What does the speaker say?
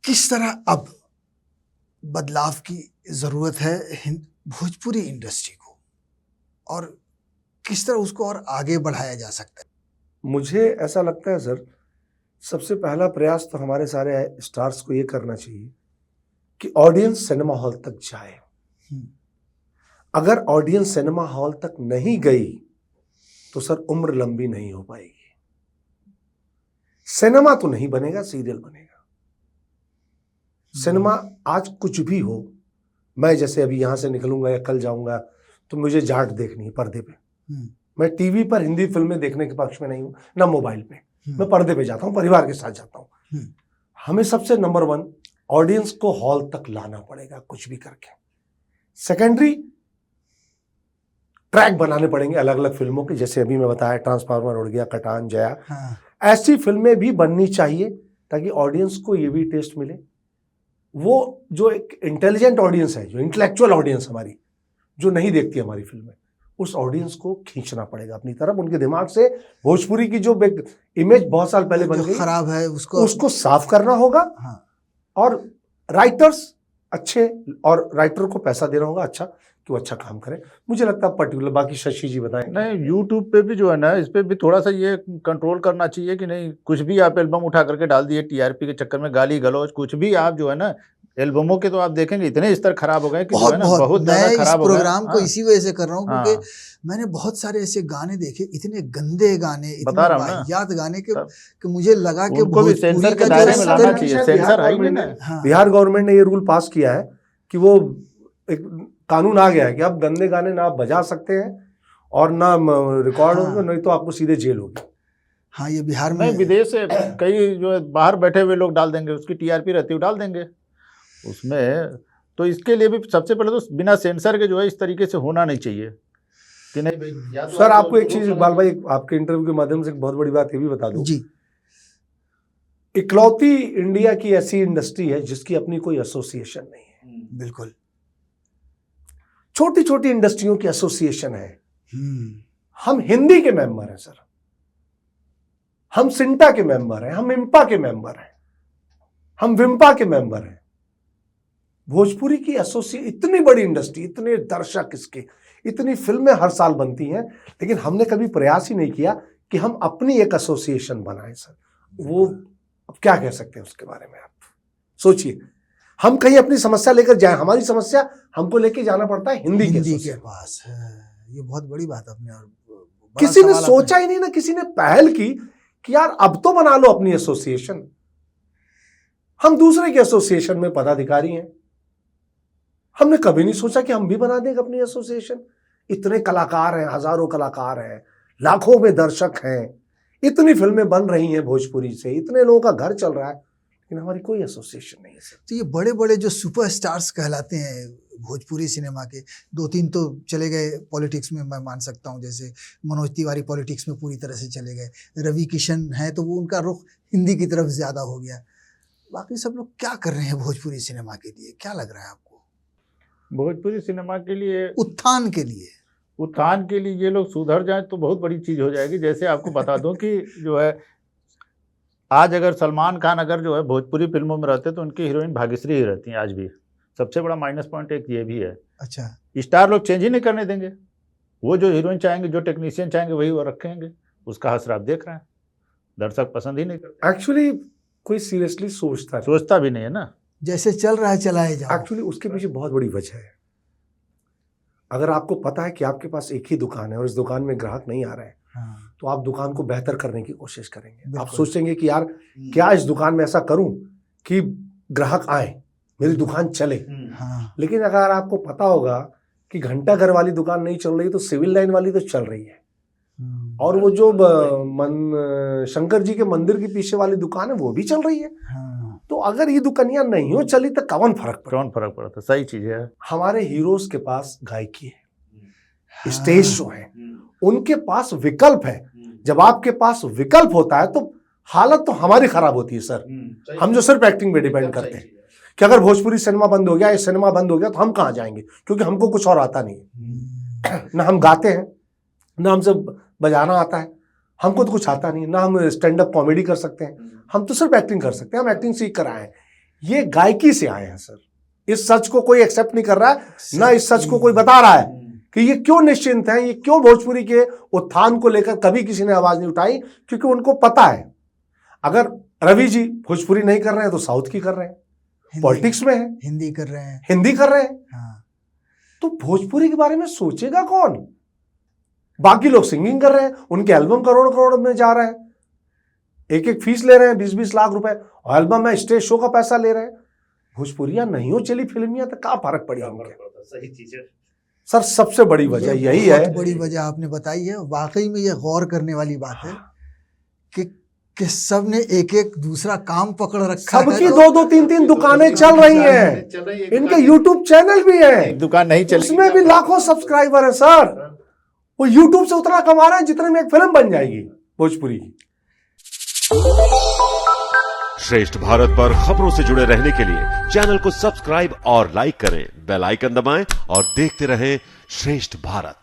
किस तरह अब बदलाव की ज़रूरत है भोजपुरी इंडस्ट्री को, और किस तरह उसको और आगे बढ़ाया जा सकता है? मुझे ऐसा लगता है सर, सबसे पहला प्रयास तो हमारे सारे स्टार्स को ये करना चाहिए कि ऑडियंस सिनेमा हॉल तक जाए। अगर ऑडियंस सिनेमा हॉल तक नहीं गई तो सर उम्र लंबी नहीं हो पाएगी। सिनेमा तो नहीं बनेगा, सीरियल बनेगा। सिनेमा आज कुछ भी हो, मैं जैसे अभी यहां से निकलूंगा या कल जाऊंगा तो मुझे जाट देखनी है पर्दे पे। मैं टीवी पर हिंदी फिल्में देखने के पक्ष में नहीं हूं, ना मोबाइल पे। मैं पर्दे पे जाता हूं, परिवार के साथ जाता हूं। हमें सबसे नंबर 1 ऑडियंस को हॉल तक लाना पड़ेगा कुछ भी करके। सेकेंडरी ट्रैक बनाने पड़ेंगे अलग अलग फिल्मों के, जैसे अभी मैं बताया ट्रांसफार्मर उड़ गया, कटान, जया। ऐसी फिल्में भी बननी चाहिए ताकि ऑडियंस को ये भी टेस्ट मिले। वो जो एक इंटेलिजेंट ऑडियंस है, जो इंटेलेक्चुअल ऑडियंस हमारी, जो नहीं देखती हमारी फिल्में, उस ऑडियंस को खींचना पड़ेगा अपनी तरफ। उनके दिमाग से भोजपुरी की जो इमेज बहुत साल पहले बन गई खराब है उसको साफ करना होगा। और राइटर्स अच्छे, और राइटर को पैसा देना होगा अच्छा कि वो अच्छा काम करे। मुझे लगता है पर्टिकुलर, बाकी शशि जी बताएं। नहीं, यूट्यूब पे भी जो है ना, इस पे भी थोड़ा सा ये कंट्रोल करना चाहिए कि नहीं कुछ भी आप एल्बम उठा करके डाल दिए टीआरपी के चक्कर में, गाली गलौज कुछ भी आप जो है ना, एल्बमों के तो आप देखेंगे इतने स्तर खराब हो गए कि जो है ना बहुत ज्यादा खराब हो गए। मैं इस प्रोग्राम को इसी वजह से कर रहा हूँ क्योंकि मैंने बहुत सारे ऐसे गाने देखे, इतने गंदे गाने, इतने वाहियात गाने कि मुझे लगा कि उनको सेंसर के दायरे में लाना चाहिए। सेंसर है ही नहीं। बिहार गवर्नमेंट ने ये रूल पास किया है कि वो एक कानून आ गया है कि आप गंदे गाने ना आप बजा सकते हैं और ना रिकॉर्ड होंगे, नहीं तो आपको सीधे जेल होगी। हाँ, ये बिहार में नहीं, विदेश से कई जो बाहर बैठे हुए लोग डाल देंगे, उसकी टीआरपी रहती है डाल देंगे उसमें। तो इसके लिए भी सबसे पहले तो बिना सेंसर के जो है इस तरीके से होना नहीं चाहिए कि नहीं। सर आपको एक चीज इकबाल भाई, आपके इंटरव्यू के माध्यम से एक बहुत बड़ी बात ये भी बता दूं जी। इकलौती इंडिया की ऐसी इंडस्ट्री है जिसकी अपनी कोई एसोसिएशन नहीं है। बिल्कुल, छोटी छोटी इंडस्ट्रियों की एसोसिएशन है। हम हिंदी के मेंबर हैं सर, हम सिंटा के मेंबर हैं, हम इम्पा के मेंबर हैं, हम विम्पा के मेंबर हैं। भोजपुरी की एसोसिएशन, इतनी बड़ी इंडस्ट्री, इतने दर्शक, इसके इतनी फिल्में हर साल बनती हैं, लेकिन हमने कभी प्रयास ही नहीं किया कि हम अपनी एक एसोसिएशन बनाएं सर। वो अब क्या कह सकते हैं उसके बारे में, आप सोचिए। हम कहीं अपनी समस्या लेकर जाएं, हमारी समस्या हमको लेके जाना पड़ता है हिंदी के पास है। ये बहुत बड़ी बात आपने, और किसी ने सोचा ही नहीं ना, किसी ने पहल की कि यार अब तो बना लो अपनी एसोसिएशन। हम दूसरे के एसोसिएशन में पदाधिकारी हैं, हमने कभी नहीं सोचा कि हम भी बना देंगे अपनी एसोसिएशन। इतने कलाकार हैं, हजारों कलाकार हैं, लाखों में दर्शक हैं, इतनी फिल्में बन रही हैं भोजपुरी से, इतने लोगों का घर चल रहा है, लेकिन हमारी कोई एसोसिएशन नहीं है सर। तो ये बड़े बड़े जो सुपरस्टार्स कहलाते हैं भोजपुरी सिनेमा के, 2-3 तो चले गए पॉलिटिक्स में, मैं मान सकता हूँ, जैसे मनोज तिवारी पॉलिटिक्स में पूरी तरह से चले गए, रवि किशन है तो वो उनका रुख हिंदी की तरफ ज़्यादा हो गया। बाकी सब लोग क्या कर रहे हैं भोजपुरी सिनेमा के लिए, क्या लग रहा है आपको? भोजपुरी सिनेमा के लिए, उत्थान के लिए ये लोग सुधर जाएं तो बहुत बड़ी चीज़ हो जाएगी। जैसे आपको बता दूं कि जो है आज अगर सलमान खान अगर जो है भोजपुरी फिल्मों में रहते तो उनकी हीरोइन भाग्यश्री ही रहती हैं आज भी। सबसे बड़ा माइनस पॉइंट एक ये भी है। अच्छा, स्टार लोग चेंज ही नहीं करने देंगे। वो जो हीरोइन चाहेंगे, जो टेक्नीशियन चाहेंगे, वही वो रखेंगे। उसका असर आप देख रहे हैं, दर्शक पसंद ही नहीं करते। एक्चुअली कोई सीरियसली सोचता भी नहीं है ना, जैसे चल रहा है चलाए जाओ। एक्चुअली उसके पीछे बहुत बड़ी वजह है। अगर आपको पता है कि आपके पास एक ही दुकान है और इस दुकान में ग्राहक नहीं आ रहे हैं, तो आप दुकान को बेहतर करने की कोशिश करेंगे। आप सोचेंगे कि यार क्या इस दुकान में ऐसा करूं कि ग्राहक आए, मेरी दुकान चले। लेकिन अगर आपको पता होगा कि घंटा घर वाली दुकान नहीं चल रही तो सिविल लाइन वाली तो चल रही है, और वो जो शंकर जी के मंदिर के पीछे वाली दुकान है वो भी चल रही है। तो अगर ये दुकानियां नहीं हो चली तो कौन फर्क पड़ता? सही चीज है। हमारे हीरोज के पास गायकी है, स्टेज शो है, उनके पास विकल्प है। जब आपके पास विकल्प होता है तो हालत तो हमारी खराब होती है सर। हम जो सिर्फ एक्टिंग पे डिपेंड करते हैं कि अगर भोजपुरी सिनेमा बंद हो गया, ये सिनेमा बंद हो गया, तो हम कहाँ जाएंगे, क्योंकि हमको कुछ और आता नहीं है। ना हम गाते हैं, ना हमसे बजाना आता है, हमको तो कुछ आता नहीं, ना हम स्टैंड अप कॉमेडी कर सकते हैं, हम तो सिर्फ एक्टिंग कर सकते हैं। हम एक्टिंग सीख कर आए हैं। ये गायकी से आए हैं सर। इस सच को कोई एक्सेप्ट नहीं कर रहा है, ना इस सच को कोई बता रहा है कि ये क्यों निश्चिंत हैं, ये क्यों भोजपुरी के उत्थान को लेकर कभी किसी ने आवाज नहीं उठाई, क्योंकि उनको पता है अगर रवि जी भोजपुरी नहीं कर रहे हैं तो साउथ की कर रहे हैं, पॉलिटिक्स में है, हिंदी कर रहे हैं, हिंदी कर रहे हैं। हाँ। तो भोजपुरी के बारे में सोचेगा कौन? बाकी लोग सिंगिंग कर रहे हैं, उनके एल्बम करोड़ करोड़ में जा रहे हैं, एक एक फीस ले रहे हैं 20-20 लाख रुपए, और एल्बम में स्टेज शो का पैसा ले रहे हैं। भोजपुरिया नहीं हो चली फिल्मिया तो क्या फर्क पड़ी हमके? सही चीज है सर सबसे बड़ी वजह यही है। बहुत बड़ी वजह आपने बताई है, वाकई में ये गौर करने वाली बात है कि सब ने एक एक दूसरा काम पकड़ रखा है। सबकी 2-2 3-3 दुकानें चल रही हैं, इनके यूट्यूब चैनल भी है, एक दुकान नहीं चल, उसमें भी लाखों सब्सक्राइबर है सर। वो यूट्यूब से उतना कमा रहे हैं जितने में एक फिल्म बन जाएगी भोजपुरी की। श्रेष्ठ भारत पर खबरों से जुड़े रहने के लिए चैनल को सब्सक्राइब और लाइक करें, बेल आइकन दबाएं और देखते रहें श्रेष्ठ भारत।